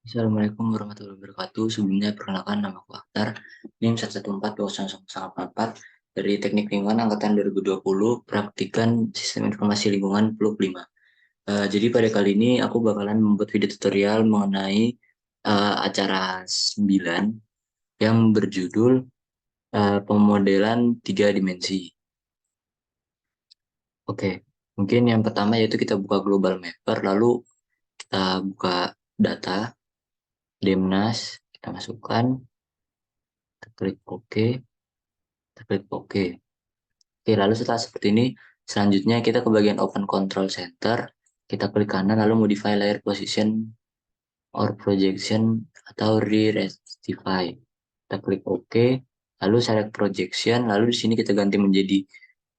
Assalamualaikum warahmatullahi wabarakatuh. Sebelumnya perkenalkan nama aku Akhtar, NIM 114201444 dari Teknik Lingkungan Angkatan 2020, Praktikan Sistem Informasi Lingkungan Peluk 5. Jadi pada kali ini aku bakalan membuat video tutorial mengenai acara 9 yang berjudul pemodelan 3 dimensi. Oke, mungkin yang pertama yaitu kita buka Global Mapper, lalu kita buka data, Demnas, kita masukkan, kita klik OK. Kita klik OK. Oke, lalu setelah seperti ini, selanjutnya kita ke bagian Open Control Center. Kita klik kanan, lalu Modify Layer Position or Projection atau Re-Rectify. Kita klik OK, lalu Select Projection, lalu di sini kita ganti menjadi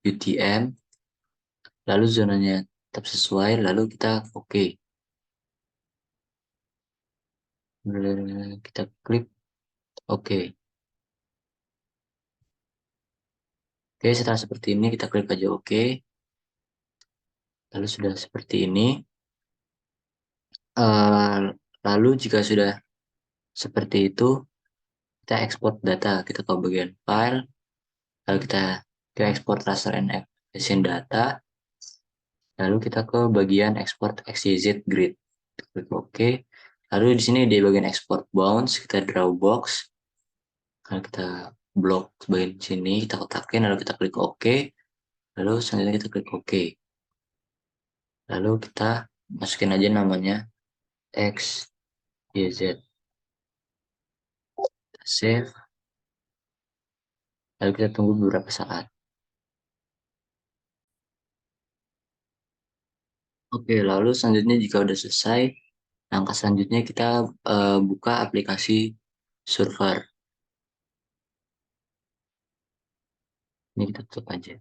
UTM, lalu zonanya tetap sesuai, lalu kita OK. Kita klik OK. Oke, setelah seperti ini kita klik aja OK. Lalu sudah seperti ini. Eh, lalu jika sudah seperti itu, kita ekspor data, kita ke bagian file, lalu kita ekspor raster and efficient data, lalu kita ke bagian export XYZ grid, klik OK. Lalu di sini di bagian export bounds kita draw box, lalu kita blok bagian sini, kita kotakin, lalu kita klik OK, lalu selanjutnya kita klik OK, lalu kita masukin aja namanya XYZ, save, lalu kita tunggu beberapa saat. Oke, lalu selanjutnya jika udah selesai, langkah selanjutnya kita buka aplikasi server. Ini kita tutup aja.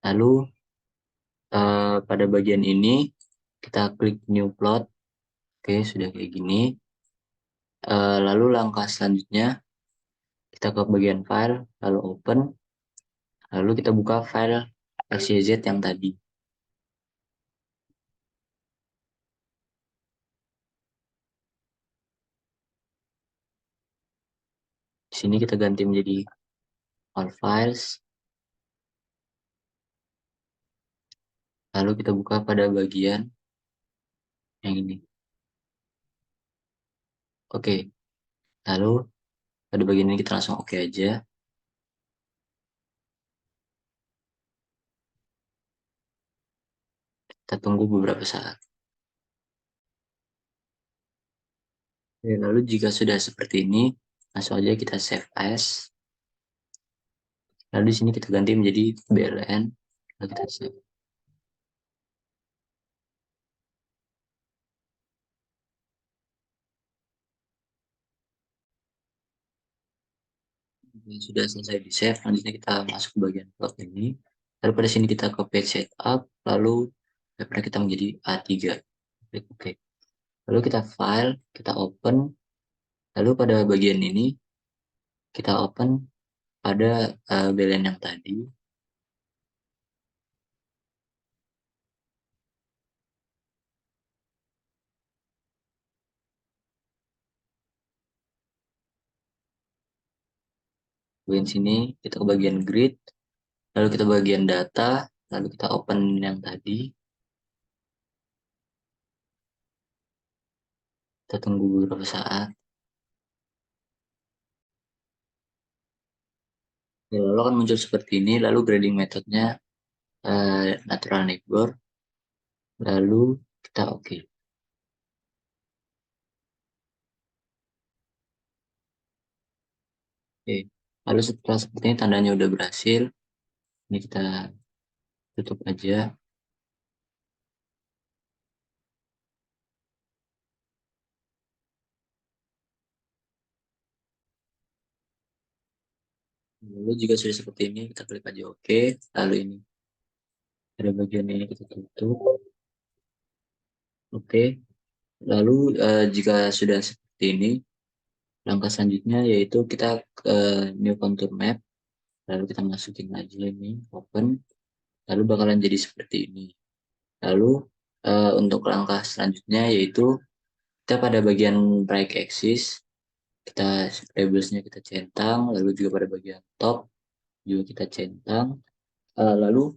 Lalu pada bagian ini kita klik new plot. Oke, sudah kayak gini. Lalu langkah selanjutnya kita ke bagian file, lalu open, lalu kita buka file XYZ yang tadi. Di sini kita ganti menjadi all files. Lalu kita buka pada bagian yang ini. Oke, lalu pada bagian ini kita langsung oke aja. Kita tunggu beberapa saat. Oke, lalu jika sudah seperti ini, langsung aja kita save as. Lalu di sini kita ganti menjadi BLN. Lalu kita save. Sudah selesai di save, selanjutnya kita masuk ke bagian plot ini. Lalu pada sini kita ke page setup, lalu paper kita menjadi A3. Klik OK. Lalu kita file, kita open. Lalu pada bagian ini kita open pada BLN yang tadi. Bagian sini kita ke bagian grid, lalu kita bagian data, lalu kita open yang tadi. Kita tunggu beberapa saat. Ya, lalu akan muncul seperti ini, lalu grading metodenya natural neighbor, lalu kita oke. Oke. Lalu setelah seperti ini tandanya udah berhasil, ini kita tutup aja. Lalu jika sudah seperti ini, kita klik aja oke. Lalu ini ada bagian ini kita tutup. Oke. Lalu jika sudah seperti ini, langkah selanjutnya yaitu kita ke new contour map. Lalu kita masukin aja ini open. lalu bakalan jadi seperti ini. Lalu untuk langkah selanjutnya yaitu kita pada bagian right axis, kita labelsnya kita centang, lalu juga pada bagian top juga kita centang. Lalu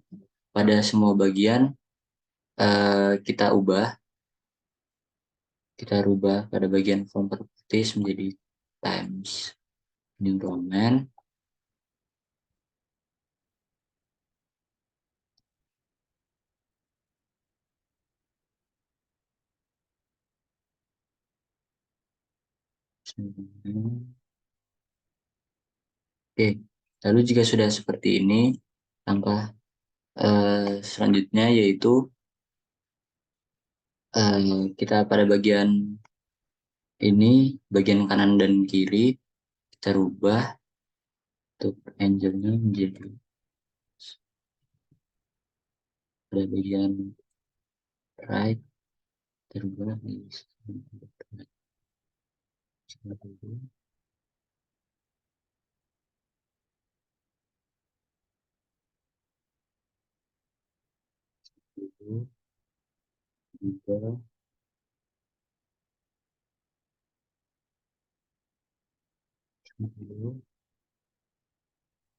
pada semua bagian kita rubah pada bagian form properties menjadi Times New Roman. Oke, lalu jika sudah seperti ini, langkah selanjutnya yaitu kita pada bagian ini, bagian kanan dan kiri, kita rubah untuk angle-nya menjadi pada bagian right, kita rubah menjadi juga.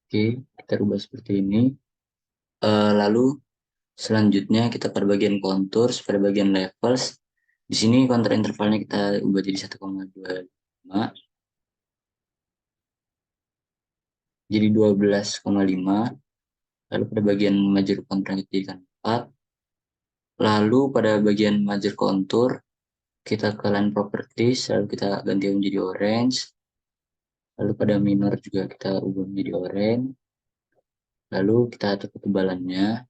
Oke, kita rubah seperti ini. Lalu selanjutnya kita pada bagian contours, pada bagian levels. Di sini kontur intervalnya kita ubah jadi 1,25, jadi 12,5. Lalu pada bagian major contour kita jadikan 4. Lalu pada bagian major contour kita ke line properties, lalu kita ganti menjadi orange. Lalu pada minor juga kita ubah menjadi orange. Lalu kita atur ketebalannya.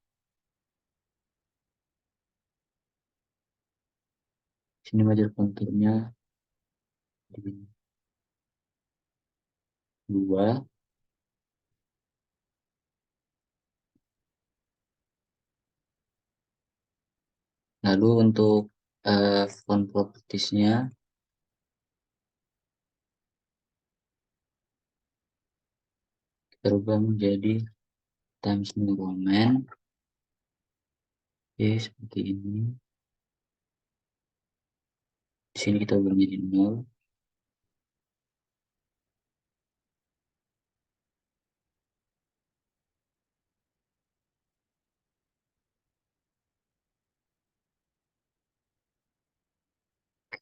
Sini major contournya 2. Lalu untuk font propertiesnya kita ubah menjadi Times New Roman. Oke, seperti ini. Di sini kita ubah menjadi 0.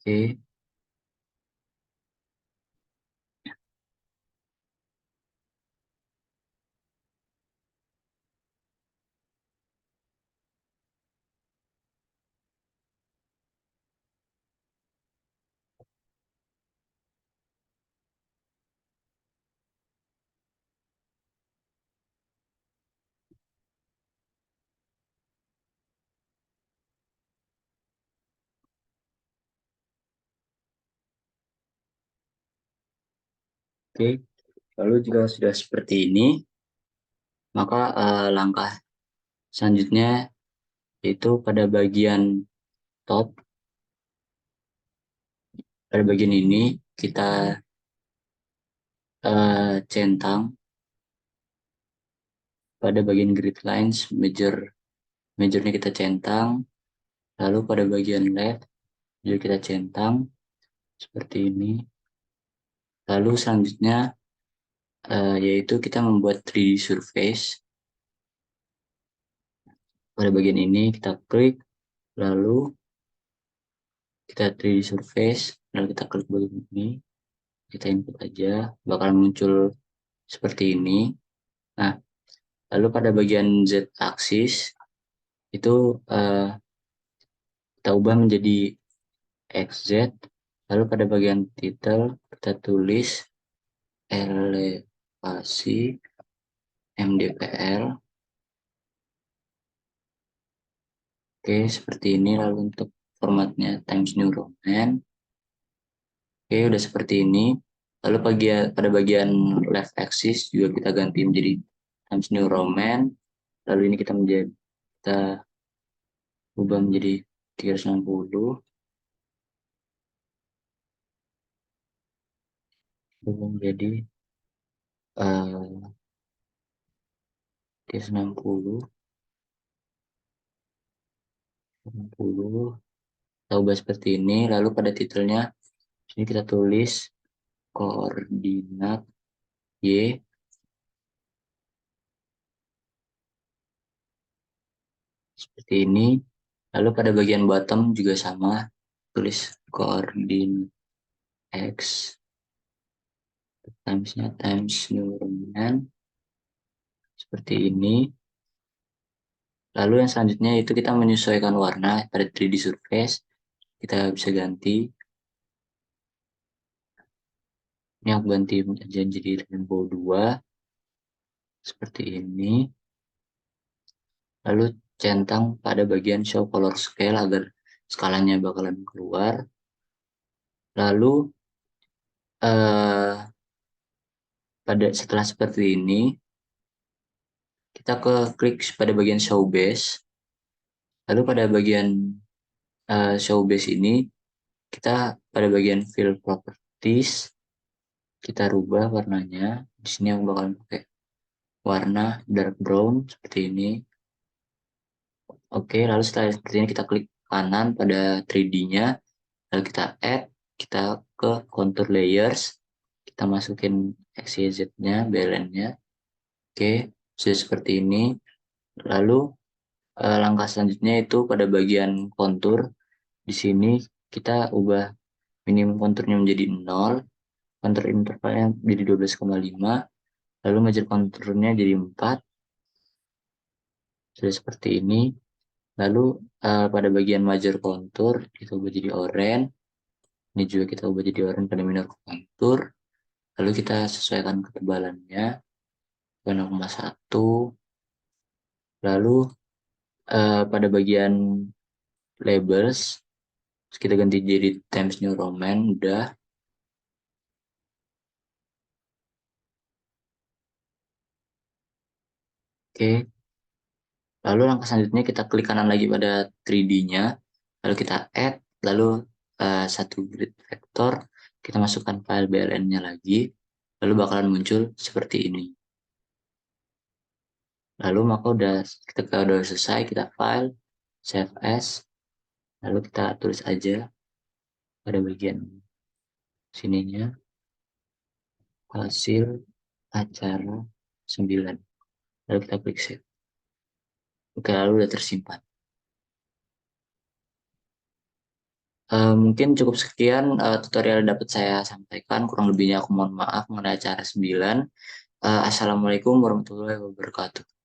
Oke, oke. Lalu jika sudah seperti ini, maka langkah selanjutnya yaitu pada bagian top, pada bagian ini kita centang pada bagian grid lines, majornya kita centang, lalu pada bagian left juga kita centang seperti ini. Lalu selanjutnya yaitu kita membuat 3D surface. Pada bagian ini kita klik, lalu kita 3D surface, lalu kita klik bagian ini, kita input aja, bakal muncul seperti ini. Nah, lalu pada bagian Z axis itu kita ubah menjadi XZ, lalu pada bagian title kita tulis elevasi MDPL. Oke, seperti ini. Lalu untuk formatnya Times New Roman. Oke, udah seperti ini. Lalu pada bagian left axis juga kita ganti menjadi Times New Roman. Lalu ini kita ubah menjadi 360. Ubah menjadi 360. 60. Kita ubah seperti ini. Lalu pada titelnya, sini kita tulis koordinat Y seperti ini. Lalu pada bagian bottom juga sama, tulis koordinat X timesnya times nurunan seperti ini. Lalu yang selanjutnya itu kita menyesuaikan warna pada 3D surface. Kita bisa ganti. Ini aku ganti jadi rainbow 2 seperti ini. Lalu centang pada bagian show color scale agar skalanya bakalan keluar. Lalu setelah seperti ini, kita klik pada bagian show base. Lalu pada bagian show base ini, kita pada bagian fill properties, kita rubah warnanya. Di sini aku bakalan pakai warna dark brown seperti ini. Oke, lalu setelah seperti ini kita klik kanan pada 3D-nya, lalu kita add, kita ke contour layers, kita masukin XYZ-nya, BLN-nya. Oke, sudah seperti ini. Lalu langkah selanjutnya itu pada bagian kontur. Di sini kita ubah minimum konturnya menjadi 0, kontur intervalnya menjadi 12,5, lalu major konturnya jadi 4. Sudah seperti ini. Lalu pada bagian major kontur kita ubah jadi oranye. Ini juga kita ubah jadi oranye pada minor kontur. Lalu kita sesuaikan ketebalannya ke 0,1. Lalu pada bagian labels kita ganti jadi Times New Roman. Udah. Oke. Lalu langkah selanjutnya kita klik kanan lagi pada 3D-nya. Lalu kita add. Lalu satu grid vektor. Kita masukkan file BLN-nya lagi. Lalu bakalan muncul seperti ini. Lalu maka ketika udah selesai, kita file, save as. Lalu kita tulis aja pada bagian sininya. Hasil acara 9. Lalu kita klik save. Oke, lalu udah tersimpan. Mungkin cukup sekian tutorial yang dapat saya sampaikan. Kurang lebihnya aku mohon maaf mengenai acara 9. Assalamualaikum warahmatullahi wabarakatuh.